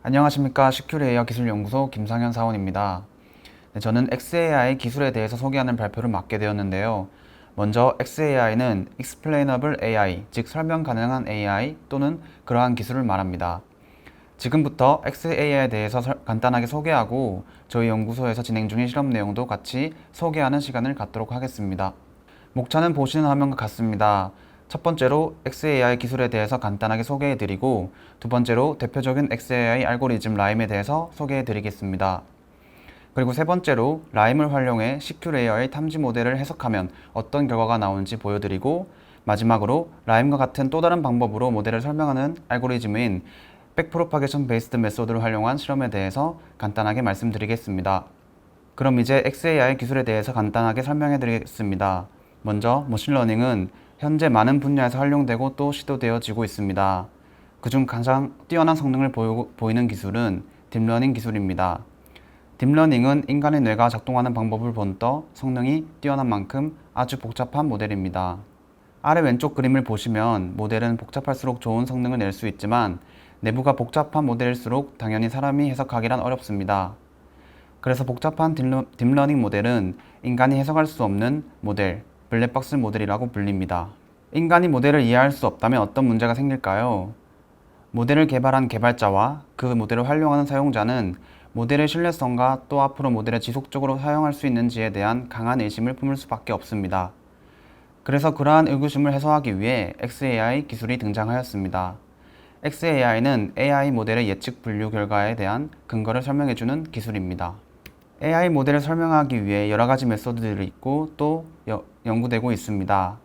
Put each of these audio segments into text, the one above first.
안녕하십니까. 시큐레이어 기술연구소 김상현 사원입니다. 네, 저는 XAI 기술에 대해서 소개하는 발표를 맡게 되었는데요. 먼저 XAI는 Explainable AI, 즉 설명 가능한 AI 또는 그러한 기술을 말합니다. 지금부터 XAI에 대해서 간단하게 소개하고 저희 연구소에서 진행 중인 실험 내용도 같이 소개하는 시간을 갖도록 하겠습니다. 목차는 보시는 화면과 같습니다. 첫 번째로 XAI 기술에 대해서 간단하게 소개해드리고 두 번째로 대표적인 XAI 알고리즘 라임에 대해서 소개해드리겠습니다. 그리고 세 번째로 라임을 활용해 CQ레이어의 탐지 모델을 해석하면 어떤 결과가 나오는지 보여드리고 마지막으로 라임과 같은 또 다른 방법으로 모델을 설명하는 알고리즘인 백프로파게이션 베이스드 메소드를 활용한 실험에 대해서 간단하게 말씀드리겠습니다. 그럼 이제 XAI 기술에 대해서 간단하게 설명해 드리겠습니다. 먼저 머신러닝은 현재 많은 분야에서 활용되고 또 시도되어지고 있습니다. 그중 가장 뛰어난 성능을 보이는 기술은 딥러닝 기술입니다. 딥러닝은 인간의 뇌가 작동하는 방법을 본떠 성능이 뛰어난 만큼 아주 복잡한 모델입니다. 아래 왼쪽 그림을 보시면 모델은 복잡할수록 좋은 성능을 낼 수 있지만 내부가 복잡한 모델일수록 당연히 사람이 해석하기란 어렵습니다. 그래서 복잡한 딥러닝 모델은 인간이 해석할 수 없는 모델, 블랙박스 모델이라고 불립니다. 인간이 모델을 이해할 수 없다면 어떤 문제가 생길까요? 모델을 개발한 개발자와 그 모델을 활용하는 사용자는 모델의 신뢰성과 또 앞으로 모델을 지속적으로 사용할 수 있는지에 대한 강한 의심을 품을 수밖에 없습니다. 그래서 그러한 의구심을 해소하기 위해 XAI 기술이 등장하였습니다. XAI는 AI 모델의 예측 분류 결과에 대한 근거를 설명해주는 기술입니다. AI 모델을 설명하기 위해 여러 가지 메소드들이 있고 또 연구되고 있습니다.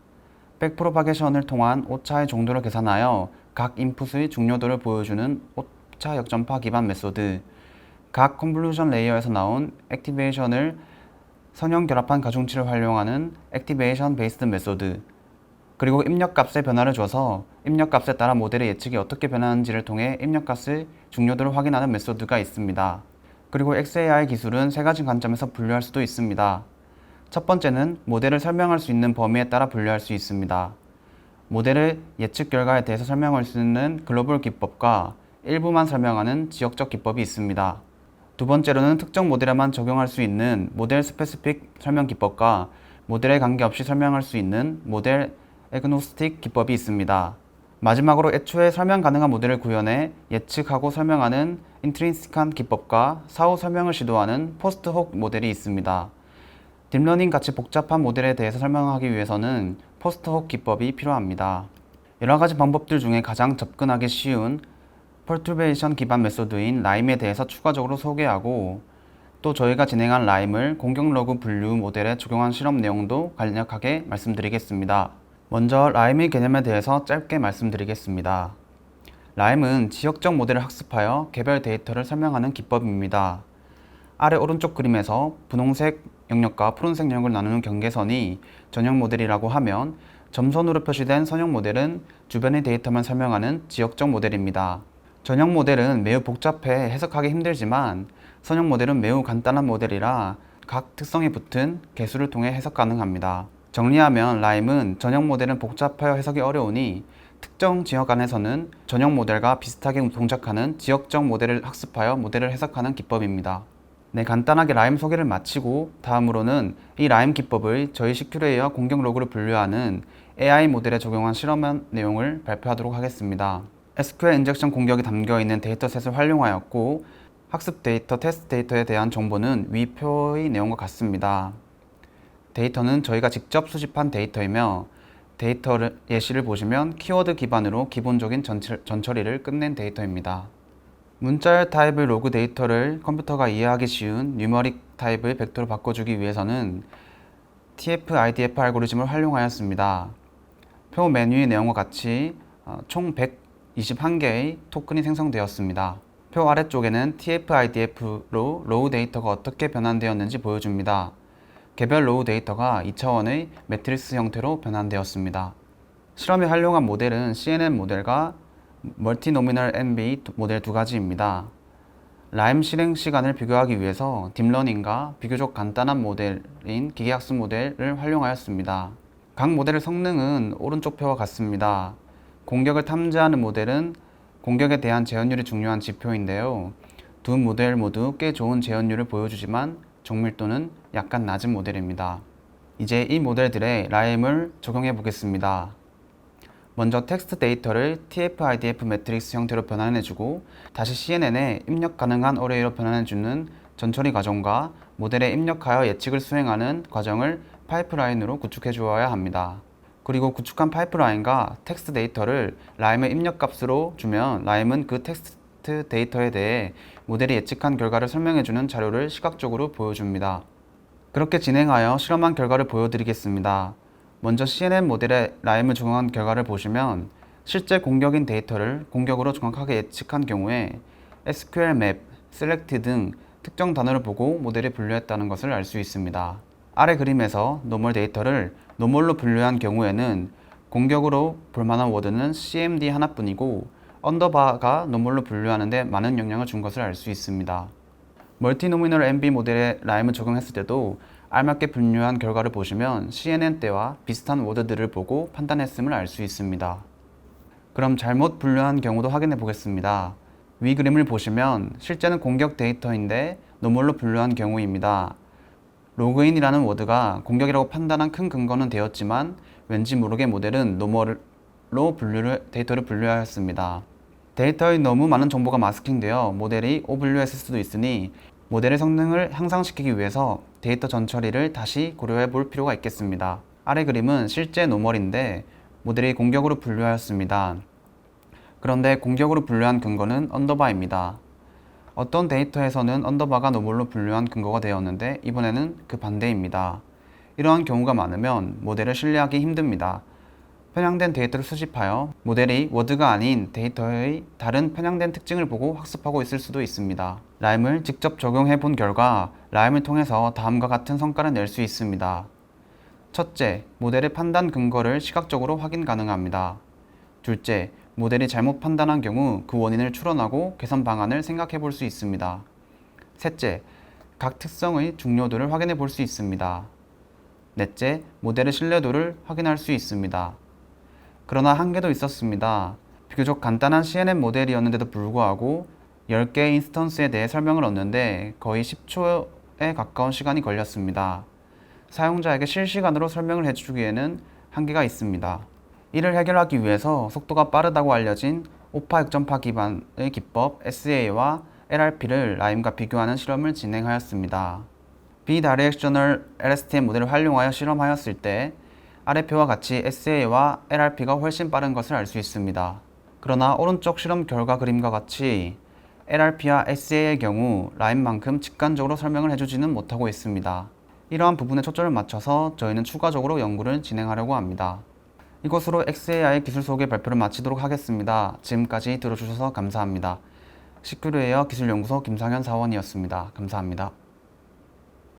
백프로파게이션을 통한 오차의 정도를 계산하여 각 인풋의 중요도를 보여주는 오차 역전파 기반 메소드, 각 컨볼루션 레이어에서 나온 액티베이션을 선형 결합한 가중치를 활용하는 액티베이션 베이스드 메소드, 그리고 입력값의 변화를 줘서 입력값에 따라 모델의 예측이 어떻게 변하는지를 통해 입력값의 중요도를 확인하는 메소드가 있습니다. 그리고 XAI 기술은 세 가지 관점에서 분류할 수도 있습니다. 첫 번째는 모델을 설명할 수 있는 범위에 따라 분류할 수 있습니다. 모델의 예측 결과에 대해서 설명할 수 있는 글로벌 기법과 일부만 설명하는 지역적 기법이 있습니다. 두 번째로는 특정 모델에만 적용할 수 있는 모델 스페시픽 설명 기법과 모델에 관계없이 설명할 수 있는 모델 애그노스틱 기법이 있습니다. 마지막으로 애초에 설명 가능한 모델을 구현해 예측하고 설명하는 인트린시크한 기법과 사후 설명을 시도하는 포스트혹 모델이 있습니다. 딥러닝 같이 복잡한 모델에 대해서 설명하기 위해서는 포스트혹 기법이 필요합니다. 여러 가지 방법들 중에 가장 접근하기 쉬운 퍼투베이션 기반 메소드인 라임에 대해서 추가적으로 소개하고 또 저희가 진행한 라임을 공격 로그 분류 모델에 적용한 실험 내용도 간략하게 말씀드리겠습니다. 먼저 라임의 개념에 대해서 짧게 말씀드리겠습니다. 라임은 지역적 모델을 학습하여 개별 데이터를 설명하는 기법입니다. 아래 오른쪽 그림에서 분홍색 영역과 푸른색 영역을 나누는 경계선이 전형 모델이라고 하면 점선으로 표시된 선형 모델은 주변의 데이터만 설명하는 지역적 모델입니다. 전형 모델은 매우 복잡해 해석하기 힘들지만 선형 모델은 매우 간단한 모델이라 각 특성에 붙은 개수를 통해 해석 가능합니다. 정리하면 라임은 전형 모델은 복잡하여 해석이 어려우니 특정 지역 안에서는 전형 모델과 비슷하게 동작하는 지역적 모델을 학습하여 모델을 해석하는 기법입니다. 네, 간단하게 라임 소개를 마치고 다음으로는 이 라임 기법을 저희 CQ레이어 공격 로그를 분류하는 AI 모델에 적용한 실험 내용을 발표하도록 하겠습니다. SQL 인젝션 공격이 담겨있는 데이터셋을 활용하였고 학습 데이터, 테스트 데이터에 대한 정보는 위 표의 내용과 같습니다. 데이터는 저희가 직접 수집한 데이터이며 데이터 예시를 보시면 키워드 기반으로 기본적인 전처리를 끝낸 데이터입니다. 문자열 타입의 로그 데이터를 컴퓨터가 이해하기 쉬운 뉴머릭 타입의 벡터로 바꿔주기 위해서는 TF-IDF 알고리즘을 활용하였습니다. 표 메뉴의 내용과 같이 총 121개의 토큰이 생성되었습니다. 표 아래쪽에는 TF-IDF로 로우 데이터가 어떻게 변환되었는지 보여줍니다. 개별 로우 데이터가 2차원의 매트리스 형태로 변환되었습니다. 실험에 활용한 모델은 CNN 모델과 멀티노미널 NB 모델 두 가지입니다. 라임 실행 시간을 비교하기 위해서 딥러닝과 비교적 간단한 모델인 기계학습 모델을 활용하였습니다. 각 모델의 성능은 오른쪽 표와 같습니다. 공격을 탐지하는 모델은 공격에 대한 재현율이 중요한 지표인데요. 두 모델 모두 꽤 좋은 재현율을 보여주지만 정밀도는 약간 낮은 모델입니다. 이제 이 모델들의 라임을 적용해 보겠습니다. 먼저 텍스트 데이터를 TF-IDF 매트릭스 형태로 변환해주고 다시 CNN에 입력 가능한 어레이로 변환해주는 전처리 과정과 모델에 입력하여 예측을 수행하는 과정을 파이프라인으로 구축해 주어야 합니다. 그리고 구축한 파이프라인과 텍스트 데이터를 라임의 입력 값으로 주면 라임은 그 텍스트 데이터에 대해 모델이 예측한 결과를 설명해주는 자료를 시각적으로 보여줍니다. 그렇게 진행하여 실험한 결과를 보여드리겠습니다. 먼저 CNN 모델에 라임을 적용한 결과를 보시면 실제 공격인 데이터를 공격으로 정확하게 예측한 경우에 SQL 맵, select 등 특정 단어를 보고 모델이 분류했다는 것을 알 수 있습니다. 아래 그림에서 노멀 데이터를 노멀로 분류한 경우에는 공격으로 볼만한 워드는 CMD 하나뿐이고 언더바가 노멀로 분류하는데 많은 영향을 준 것을 알 수 있습니다. 멀티노미널 MB 모델에 라임을 적용했을 때도 알맞게 분류한 결과를 보시면 CNN 때와 비슷한 워드들을 보고 판단했음을 알 수 있습니다. 그럼 잘못 분류한 경우도 확인해 보겠습니다. 위 그림을 보시면 실제는 공격 데이터인데 노멀로 분류한 경우입니다. 로그인이라는 워드가 공격이라고 판단한 큰 근거는 되었지만 왠지 모르게 모델은 노멀로 데이터를 분류하였습니다. 데이터에 너무 많은 정보가 마스킹되어 모델이 오분류했을 수도 있으니 모델의 성능을 향상시키기 위해서 데이터 전처리를 다시 고려해 볼 필요가 있겠습니다. 아래 그림은 실제 노멀인데 모델이 공격으로 분류하였습니다. 그런데 공격으로 분류한 근거는 언더바입니다. 어떤 데이터에서는 언더바가 노멀로 분류한 근거가 되었는데 이번에는 그 반대입니다. 이러한 경우가 많으면 모델을 신뢰하기 힘듭니다. 편향된 데이터를 수집하여 모델이 워드가 아닌 데이터의 다른 편향된 특징을 보고 학습하고 있을 수도 있습니다. 라임을 직접 적용해 본 결과 라임을 통해서 다음과 같은 성과를 낼 수 있습니다. 첫째, 모델의 판단 근거를 시각적으로 확인 가능합니다. 둘째, 모델이 잘못 판단한 경우 그 원인을 추론하고 개선 방안을 생각해 볼 수 있습니다. 셋째, 각 특성의 중요도를 확인해 볼 수 있습니다. 넷째, 모델의 신뢰도를 확인할 수 있습니다. 그러나 한계도 있었습니다. 비교적 간단한 CNN 모델이었는데도 불구하고 10개의 인스턴스에 대해 설명을 얻는데 거의 10초에 가까운 시간이 걸렸습니다. 사용자에게 실시간으로 설명을 해주기에는 한계가 있습니다. 이를 해결하기 위해서 속도가 빠르다고 알려진 오파 역전파 기반의 기법 SA와 LRP를 라임과 비교하는 실험을 진행하였습니다. 비다이렉셔널 LSTM 모델을 활용하여 실험하였을 때 아래표와 같이 SA와 LRP가 훨씬 빠른 것을 알 수 있습니다. 그러나 오른쪽 실험 결과 그림과 같이 LRP와 SA의 경우 라임만큼 직관적으로 설명을 해주지는 못하고 있습니다. 이러한 부분에 초점을 맞춰서 저희는 추가적으로 연구를 진행하려고 합니다. 이것으로 XAI 기술 소개 발표를 마치도록 하겠습니다. 지금까지 들어주셔서 감사합니다. 시큐르웨어 기술연구소 김상현 사원이었습니다. 감사합니다.